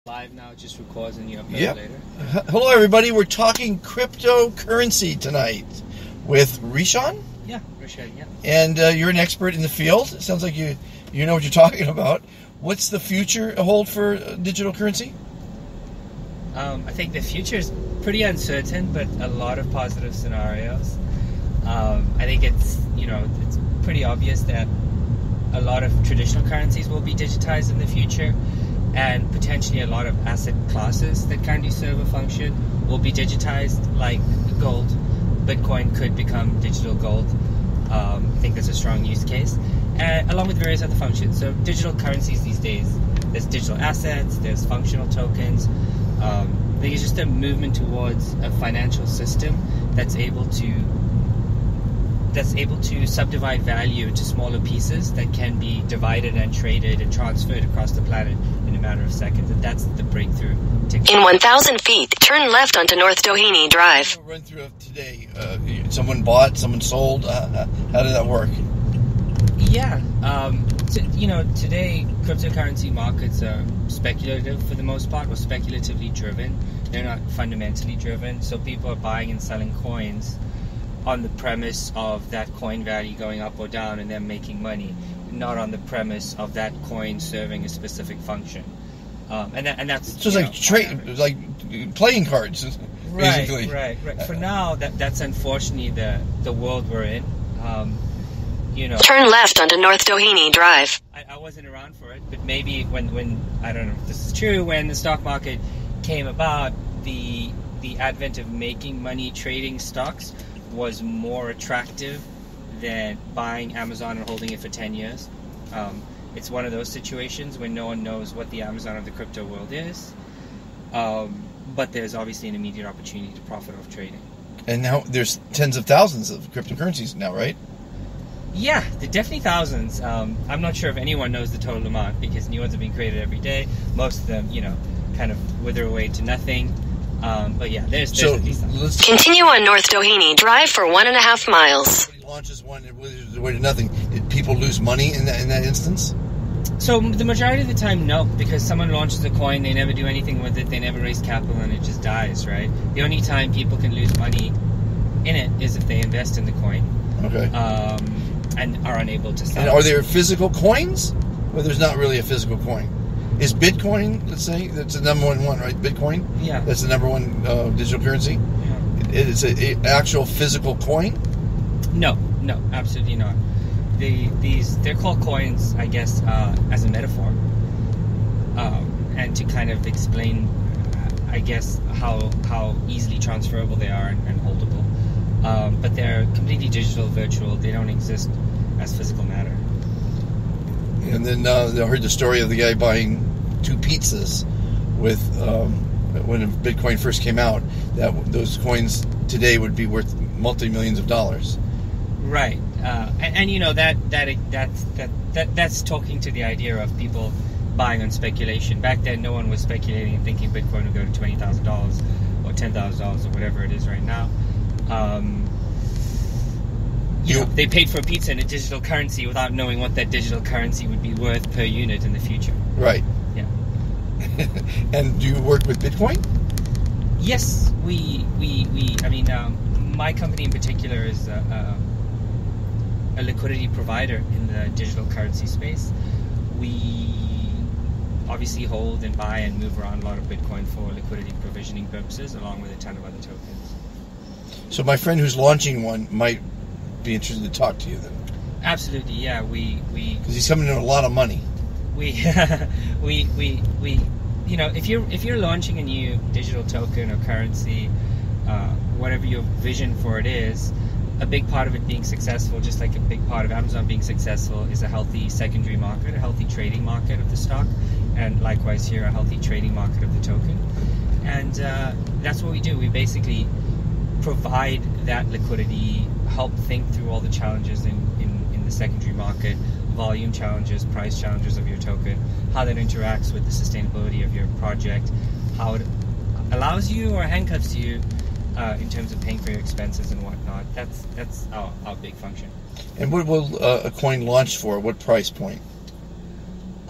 Live now, just records and you upload Yep. later. Hello, everybody. We're talking cryptocurrency tonight with Rishan, Yeah, Rashad, yeah. and you're an expert in the field. It sounds like you know what you're talking about. What's the future hold for digital currency? I think the future is pretty uncertain, but a lot of positive scenarios. I think it's pretty obvious that a lot of traditional currencies will be digitized in the future, and potentially a lot of asset classes that currently serve a function will be digitized, like gold. Bitcoin could become digital gold. I think there's a strong use case, along with various other functions. So digital currencies these days, there's digital assets, there's functional tokens. I think it's just a movement towards a financial system that's able to subdivide value into smaller pieces that can be divided and traded and transferred across the planet in a matter of seconds. And that's the breakthrough. In 1,000 feet, turn left onto North Doheny Drive. Run through of today. Someone bought, someone sold. How did that work? Yeah. Today cryptocurrency markets are speculative for the most part, or speculatively driven. They're not fundamentally driven. So people are buying and selling coins on the premise of that coin value going up or down and them making money, not on the premise of that coin serving a specific function. And that's So it's like like playing cards, basically. Right. For now, that's unfortunately the world we're in. Turn left onto North Doheny Drive. I wasn't around for it, but maybe when I don't know if this is true, when the stock market came about, the advent of making money trading stocks was more attractive than buying Amazon and holding it for 10 years. It's one of those situations when no one knows what the Amazon of the crypto world is, but there's obviously an immediate opportunity to profit off trading. And now there's tens of thousands of cryptocurrencies now, right? Yeah, there are definitely thousands. I'm not sure if anyone knows the total amount because new ones are being created every day. Most of them, kind of wither away to nothing. But yeah, there's at least some. Continue on North Doheny Drive for 1.5 miles. Somebody launches one and withers away to nothing. Did people lose money in that instance? So the majority of the time, no, because someone launches a coin, they never do anything with it, they never raise capital, and it just dies, right? The only time people can lose money in it is if they invest in the coin. Okay. And are unable to sell. And are there physical coins? Well, there's not really a physical coin. Is Bitcoin, let's say, that's the number one, right? Bitcoin? Yeah. That's the number one digital currency? Yeah. It's an actual physical coin? No, absolutely not. They're called coins, I guess, as a metaphor, and to kind of explain, I guess, how easily transferable they are and holdable. But they're completely digital, virtual. They don't exist as physical matter. And then I heard the story of the guy buying 2 pizzas with when Bitcoin first came out. That those coins today would be worth multi-millions of dollars. Right, that's talking to the idea of people buying on speculation. Back then, no one was speculating and thinking Bitcoin would go to $20,000 or $10,000 or whatever it is right now. They paid for a pizza in a digital currency without knowing what that digital currency would be worth per unit in the future. Right. Yeah. And do you work with Bitcoin? Yes, my company in particular is a liquidity provider in the digital currency space. We obviously hold and buy and move around a lot of Bitcoin for liquidity provisioning purposes, along with a ton of other tokens. So my friend who's launching one might be interested to talk to you then. Absolutely, yeah. Because he's coming in a lot of money. If you're launching a new digital token or currency, whatever your vision for it is, a big part of it being successful, just like a big part of Amazon being successful, is a healthy secondary market, a healthy trading market of the stock, and likewise here, a healthy trading market of the token. And that's what we do. We basically provide that liquidity, help think through all the challenges in the secondary market, volume challenges, price challenges of your token, how that interacts with the sustainability of your project, how it allows you or handcuffs you in terms of paying for your expenses and whatnot. That's our big function. And what will a coin launch for? What price point?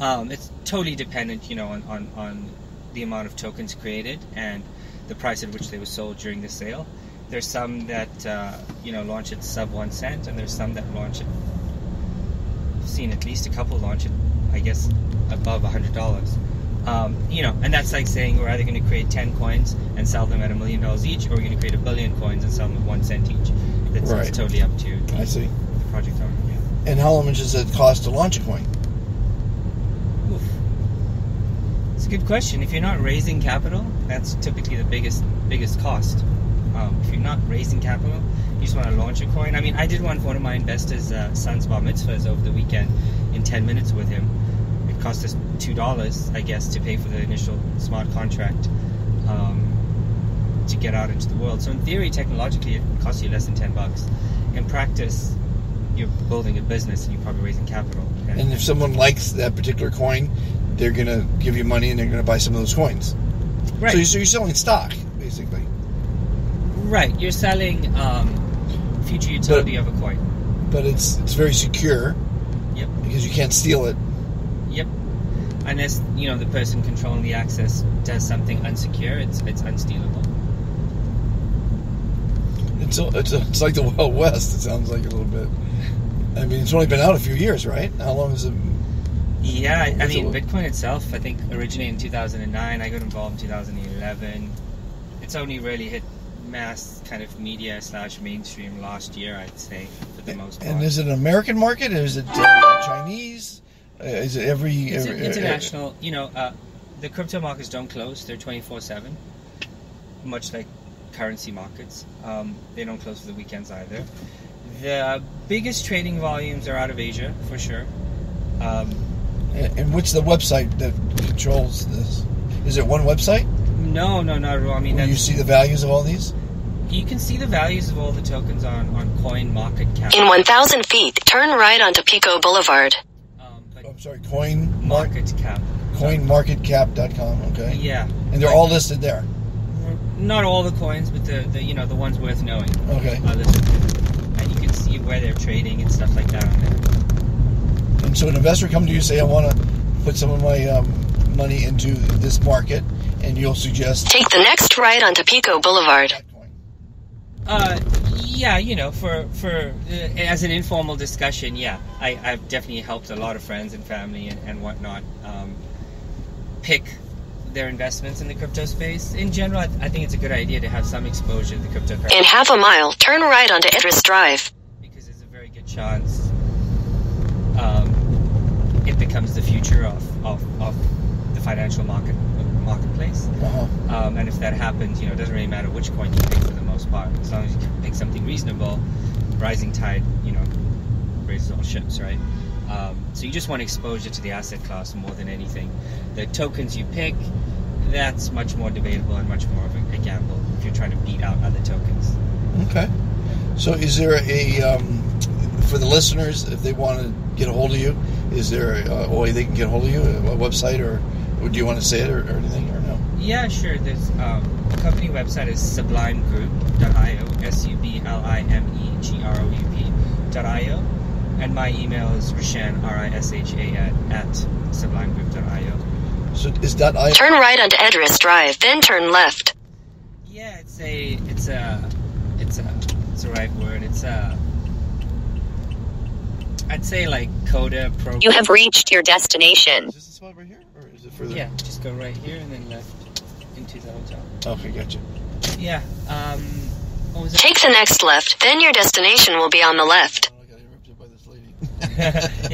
It's totally dependent, on the amount of tokens created and the price at which they were sold during the sale. There's some that launch at sub 1 cent, and there's some that launch at, I've seen at least a couple launch at, I guess, above $100. And that's like saying we're either going to create 10 coins and sell them at $1 million each, or we're going to create 1 billion coins and sell them at 1 cent each. That's Right. totally up to I see. the project owner. Yeah. And how much does it cost to launch a coin? Oof. It's a good question. If you're not raising capital, that's typically the biggest cost. If you're not raising capital, you just want to launch a coin. I mean, I did one for one of my investors' son's bar mitzvahs over the weekend in 10 minutes with him. It cost us $2, I guess, to pay for the initial smart contract to get out into the world. So in theory, technologically, it costs you less than $10. In practice, you're building a business and you're probably raising capital. And if someone likes that particular coin, they're going to give you money and they're going to buy some of those coins. Right. So you're selling stock, basically. Right. You're selling future utility of a coin. But it's very secure. Yep. Because you can't steal it. Yep. Unless, the person controlling the access does something unsecure, it's unstealable. It's like the Wild West, it sounds like a little bit. I mean, it's only been out a few years, right? How long has it? Yeah, I mean, Bitcoin itself, I think, originated in 2009. I got involved in 2011. It's only really hit mass kind of media / mainstream last year, I'd say, for the most part. And is it an American market? Is it Chinese? Is it It's international. The crypto markets don't close. They're 24/7, much like currency markets. They don't close for the weekends either. The biggest trading volumes are out of Asia, for sure. And what's the website that controls this? Is it one website? No, not at all. I mean, you see the values of all these? You can see the values of all the tokens on CoinMarketCap. In 1,000 feet, turn right onto Pico Boulevard. I'm sorry, CoinMarketCap. CoinMarketCap.com. Okay. Yeah. And they're all listed there. Not all the coins, but the ones worth knowing. Okay. Are listed. And you can see where they're trading and stuff like that on there. And so an investor comes to you and say, I want to put some of my money into this market, and you'll suggest... Take the next right onto Pico Boulevard. Yeah, for as an informal discussion, yeah. I've definitely helped a lot of friends and family and whatnot pick their investments in the crypto space. In general, I think it's a good idea to have some exposure to the cryptocurrency. In half a mile, turn right onto Idris Drive. Because there's a very good chance it becomes the future of the financial marketplace. Uh-huh. And if that happens, it doesn't really matter which coin you pick for the most part. As long as you pick something reasonable, rising tide, raises all ships, right? So you just want exposure to the asset class more than anything. The tokens you pick, that's much more debatable and much more of a gamble if you're trying to beat out other tokens. Okay. So is there for the listeners, if they want to get a hold of you, is there a way they can get a hold of you, a website, or do you want to say it or anything, or no? Yeah, sure. There's the company website is sublimegroup.io, sublimegroup.io, and my email is Rishan, Rishan, at sublimegroup.io. So is .io? Turn right onto Idris Drive, then turn left. Yeah, it's a right word. I'd say like Coda Pro. You have reached your destination. Is this the spot right here, or is it further? Yeah, just go right here and then left into the hotel. Okay, gotcha. Yeah. What was that? Take the next left, then your destination will be on the left. Oh, I got interrupted by this lady.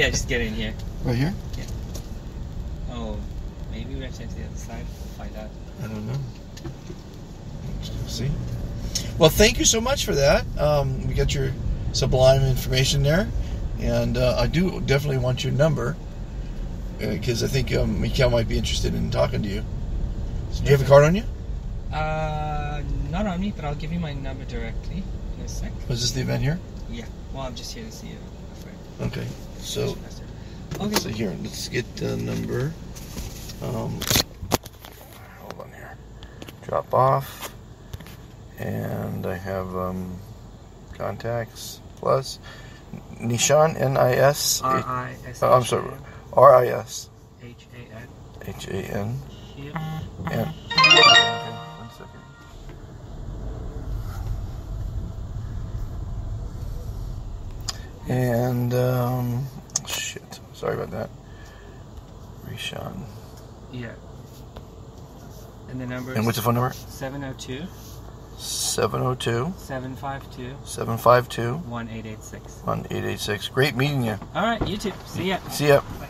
Yeah, just get in here. Right here? Yeah. Oh, maybe we have to enter the other side. We'll find out. I don't know. See? Well, thank you so much for that. We got your Sublime information there. And I do definitely want your number because I think Mikhail might be interested in talking to you. So do you have a card on you? Not on me, but I'll give you my number directly in a sec. Was this the event here? Yeah. Well, I'm just here to see a friend. Okay. So, so here, let's get the number. Hold on here. Drop off. And I have contacts plus Nishan, N-I-S. R-I-S. I'm sorry, R-I-S. H-A-N. H-A-N. you. And, okay, 1 second. And, shit. Sorry about that. Rishan. Yeah. And the number is... And what's the phone number? 702 702 752 752 1886. 1886. Great meeting you. All right, you too. See ya. See ya. Bye.